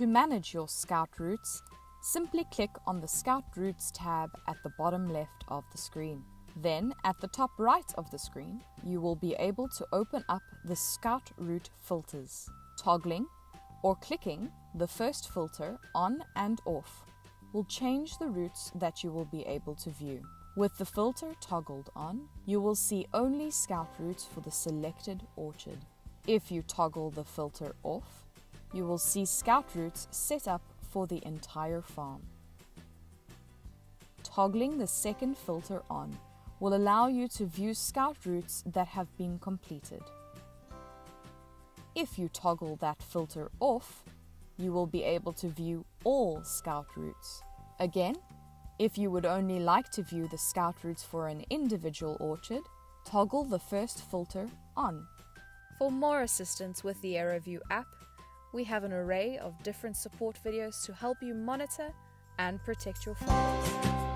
To manage your Scout routes, simply click on the Scout Routes tab at the bottom left of the screen. Then, at the top right of the screen, you will be able to open up the Scout Route filters. Toggling or clicking the first filter on and off will change the routes that you will be able to view. With the filter toggled on, you will see only Scout routes for the selected orchard. If you toggle the filter off, you will see Scout routes set up for the entire farm. Toggling the second filter on will allow you to view Scout routes that have been completed. If you toggle that filter off, you will be able to view all Scout routes. Again, if you would only like to view the Scout routes for an individual orchard, toggle the first filter on. For more assistance with the Aeroview app, we have an array of different support videos to help you monitor and protect your farms.